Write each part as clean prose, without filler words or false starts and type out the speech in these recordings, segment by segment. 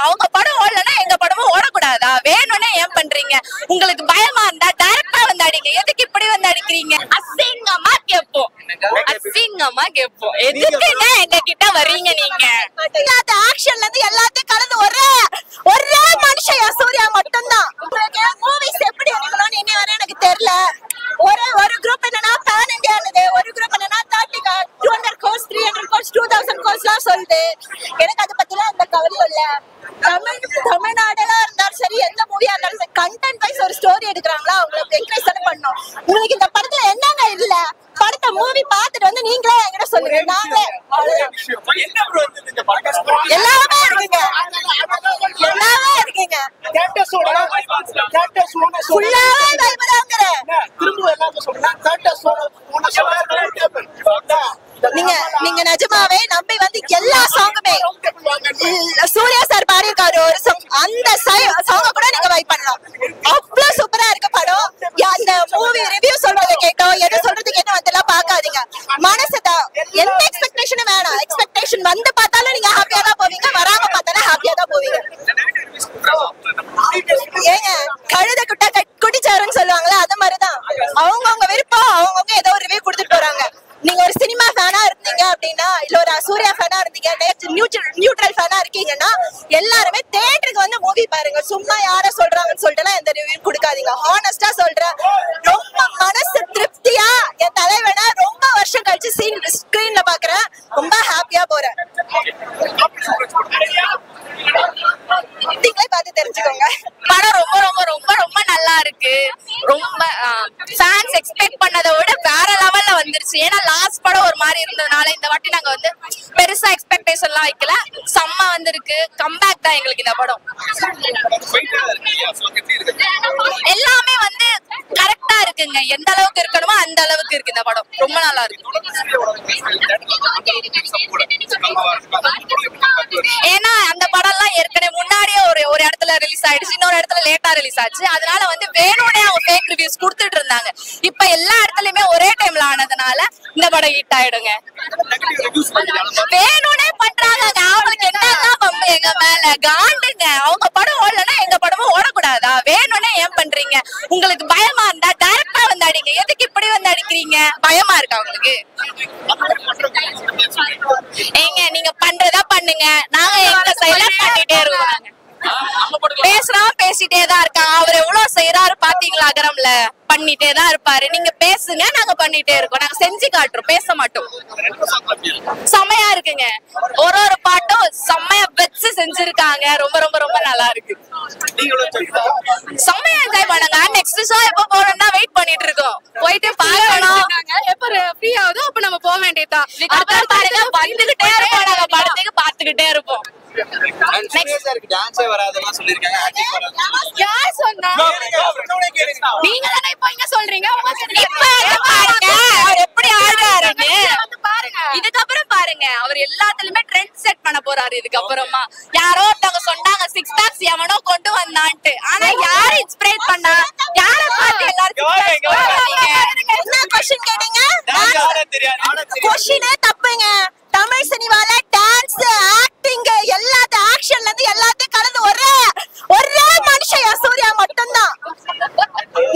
அவங்க படம் ஓடலன்னா எங்க படமும் ஓடக்கூடாதா? வேணும்னே ஏன் பண்றீங்க? உங்களுக்கு பயமா இருந்தா டைரக்டா வந்து அடிங்க. எதுக்கு இப்படி வந்து அடிக்கிறீங்க? அசிங்கமா கேட்போம், அசிங்கமா கேட்போம். எதுக்குங்க எங்க கிட்ட வர்றீங்க நீங்க? அந்த ஆக்ஷன்ல இருந்து எல்லாத்தையும் கலந்து ஒரே மனுஷன் சூர்யா மட்டும்தான். மூவிஸ் எப்படி எடுக்கணும்னு இனி வரை எனக்கு தெரியல. ஒரு குரூப் என்னன்னா பேன் இந்தியானது, ஒரு குரூப் என்னன்னா 200 கோர்ஸ் 300 கோர்ஸ் 2000 கோர்ஸ்லாம் சொல்லுது. எனக்கு அதை பத்திலாம் அந்த கவலையும் இல்ல. தமிழ்நாடுல இருந்தாலும் சரி, எந்த மூவியா இருந்தாலும் சரி, கண்டென்ட் வைஸ் ஒரு ஸ்டோரி எடுக்கிறாங்களா அவங்களுக்கு என்கரேஜ் தானே பண்ணணும். உங்களுக்கு இந்த படத்துல என்னங்க இல்ல? படத்தை மூவி பார்த்துட்டு வந்து நீங்களே என்கிட்ட சொல்லுங்க. நாங்களே எல்லாமே இருக்குங்க, எல்லாமே இருக்குங்க. நீங்க நிஜமாவே நம்பி வந்து எல்லா சாங்குமே சூர்யா சார் பாடியிருக்காரு ஒரு சாங், அந்த சாங்க கூட நீங்க வைப் பண்ணலாம். அவ்வளவு சூப்பரா இருக்கு படம். அந்த மூவி ரிவ்யூ சொல்றதை கேட்டோம், எது சொல்றது கேட்டோம், அதெல்லாம் பார்க்காதீங்க. மனசுதான், எந்த எக்ஸ்பெக்டேஷனும் வேணாம். எக்ஸ்பெக்டேஷன் வந்து பார்த்தாலும் நீங்க ஹாப்பியா தான் போவீங்க, வராம பார்த்தாலும் ஹாப்பியா தான் போவீங்க. ஏங்க கழுத குட்டா குட்டிச்சாருன்னு சொல்லுவாங்களா, அது மாதிரிதான். அவங்கவுங்க விருப்பம், அவங்கவுங்க ஏதோ ஒரு ரிவ்யூ கொடுத்துட்டு போறாங்க. நீங்க ஒரு சினிமா ஃபேனா இருந்தீங்க அப்படின்னா, இல்ல ஒரு சூர்யா ஃபேனா இருந்தீங்க, நியூட்ரல் ஃபேனா இருக்கீங்கன்னா எல்லாருமே தியேட்டருக்கு வந்து மூவி பாருங்க. சும்மா யார சொல்றாங்கன்னு சொல்லிட்டு எந்த ரிவ்யூ கொடுக்காதீங்க. ஹானஸ்டா சொல்றேன், ரொம்ப மனசு திருப்தியா என் தலைவனா ரொம்ப வருஷம் கழிச்சு ஸ்கிரீன்ல பாக்குறேன். ரொம்ப ஹாப்பியா போறேன். நீங்களே பார்த்து தெரிஞ்சுக்கோங்க. படம் ரொம்ப ரொம்ப ரொம்ப ரொம்ப நல்லா இருக்கு. ரொம்ப ஃபேன்ஸ் எக்ஸ்பெக்ட் பண்ணதை விட வேற லெவல்ல வந்துருச்சு. ஏன்னா லாஸ்ட் படம் ஒரு மாதிரி இருந்ததுனால இந்த வாட்டி நாங்க வந்து பெருசா எக்ஸ்பெக்டேஷன் எல்லாம் வைக்கல. செம்ம வந்திருக்கு. கம்பேக் தான் எங்களுக்கு இந்த படம். எல்லாமே வந்து கரெக்டா இருக்குங்க. எந்த அளவுக்கு இருக்கணுமோ அந்த அளவுக்கு இருக்கு இந்த படம். ரொம்ப நல்லா இருக்கு. ஏன்னா அந்த படம் எல்லாம் ஏற்கனவே முன்னாடியே ஒரு இடத்துல ரிலீஸ் ஆயிடுச்சு, இன்னொரு இடத்துல லேட்டா ரிலீஸ் ஆச்சு. அதனால வந்து வேணும்னே அவங்க ஃபேக் ரிவ்யூஸ் கொடுத்துட்டு இருந்தாங்க. இப்ப எல்லா இடத்துலயுமே ஒரே டைம்ல ஆனதுனால இந்த படம் ஹிட் ஆயிடுங்க. வேணும்னே பண்றாங்க. அவங்களுக்கு என்னன்னா பம்பு எங்க மேல காண்டுங்க. அவங்க படம் ஓடலன்னா எங்க படமும் ஓடக்கூடாதா? வேணும்னே ஏன் பண்றீங்க? உங்களுக்கு பயமா இருந்தா டைரக்டா வந்து அடிங்க. எதுக்கு இப்படி வந்து அடிக்கிறீங்க? பயமா இருக்கா உங்களுக்கு? ஏங்க நீங்க பண்றதா பண்ணுங்க, நாங்க எங்க சைடுல பண்ணிட்டே இருக்கோம். பேசுறவன் பேசிட்டே தான் இருக்கான். அவர் எவ்வளவு செய்யறாரு பாத்தீங்களா? அகரம்ல பண்ணிட்டே தான் இருப்பாரு. நீங்க பேசுங்க, நாங்க பண்ணிட்டே இருக்கோம். நாங்க செஞ்சு காட்டுறோம், பேச மாட்டோம். செம்மையா இருக்குங்க. ஒரு பாட்டும் செம்மையா வச்சு செஞ்சிருக்காங்க. ரொம்ப ரொம்ப ரொம்ப நல்லா இருக்கு. செம்மையா என்ஜாய் பண்ணுங்க. நெக்ஸ்ட் ஷோ எப்ப போறோம்னா வெயிட் பண்ணிட்டு இருக்கோம். போயிட்டு பாக்கணும். எப்ப ஃப்ரீ ஆகுதோ அப்ப நம்ம போக வேண்டியதுதான். அப்புறம் பாருங்க, வந்துகிட்டே இருப்போம். நாங்க படத்துக்கு பாத்துக்கிட்டே இருப்போம். நீங்க தானே இப்ப இங்க சொல்றீங்க. எப்படி ஆடுறாருன்னு இதுக்கப்புறம் பாருங்க. அவர் எல்லாத்துலயுமே ட்ரெண்ட் செட் பண்ண போறாரு. இதுக்கப்புறமா யாரோ ஒருத்தவங்க சொன்னாங்க 6 பேக்ஸ் எவனோ கொண்டு வந்தான்ட்டு. ஆனா யாரு இன்ஸ்பிரேட் பண்ணா? யார பார்த்து எல்லாரும் என்ன क्वेश्चन கேட்டீங்க? क्वेश्चனே தப்புங்க. தமிழ் சினிமால டான்ஸ், ஆக்டிங், எல்லாத்த ஆக்ஷன்ல இருந்து எல்லாத்தையும் கலந்து ஒரே மனுஷன் சூர்யா மட்டும்தான்.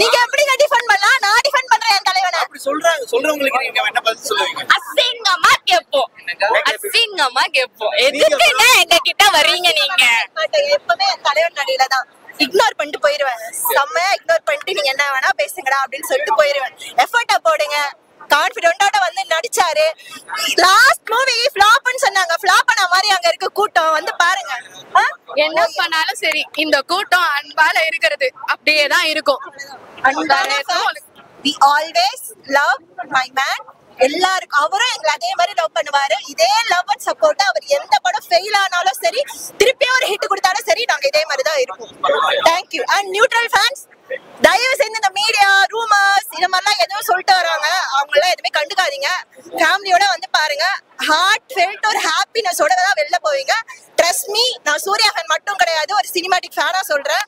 நீங்க எப்படிங்க டிஃபெண்ட் பண்ணலாம்? நான் டிஃபெண்ட் பண்றேன் என் தலைவனை. அப்படி சொல்றவங்களுக்கு நீங்க என்ன பதில் சொல்லுவீங்க? அசிங்கமா கேட்போம், அசிங்கமா கேட்போம். எதுக்குங்க எங்க கிட்ட வர்றீங்க நீங்க? எப்பவுமே என் தலைவன் நடியில தான் இக்னோர் பண்ணிட்டு போயிருவேன். செம்மையா இக்னோர் பண்ணிட்டு நீங்க என்ன வேணா பேசுங்கடா அப்படின்னு சொல்லிட்டு போயிருவேன். எஃபர்ட்டா போடுங்க. கான்ஃபிடென்ட்டோட வந்து நடிச்சாரு. லாஸ்ட் மூவி ஃப்ளாப்னு சொன்னாங்க. ஃப்ளாப் பண்ண மாதிரி அங்க இருக்க கூட்டம் வந்து பாருங்க. என்ன பண்ணாலும் சரி, இந்த கூட்டம் அன்பால இருக்கிறது அப்படியே தான் இருக்கும். We always love my man. எல்லாருக்கும் அவரும் எங்களை அதே மாதிரி லவ் பண்ணுவாரு. இதே லவ் அண்ட் சப்போர்ட் அவர் எந்த படம் ஃபெயில் ஆனாலும் சரி, திருப்பியும் ஒரு ஹிட் கொடுத்தாலும் சரி, நாங்க இதே மாதிரி தான் இருப்போம். தேங்க்யூ. அண்ட் நியூட்ரல் ஃபேன்ஸ், தயவு செய்து இந்த மீடியா ரூமர்ஸ் இந்த மாதிரிலாம் எதுவும் சொல்லிட்டு வராங்க, அவங்களாம் எதுவுமே கண்டுக்காதீங்க. ஃபேமிலியோட வந்து பாருங்க. ஹார்ட் ஃபெல்ட் ஒரு ஹாப்பினஸோட தான் வெளில போவீங்க. ட்ரஸ்ட் மீ, நான் சூர்யா ஃபேன் மட்டும் கிடையாது, ஒரு சினிமாட்டிக் ஃபேனா சொல்றேன்.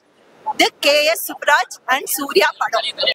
தி KS சுப்ராஜ் அண்ட் சூர்யா படம்.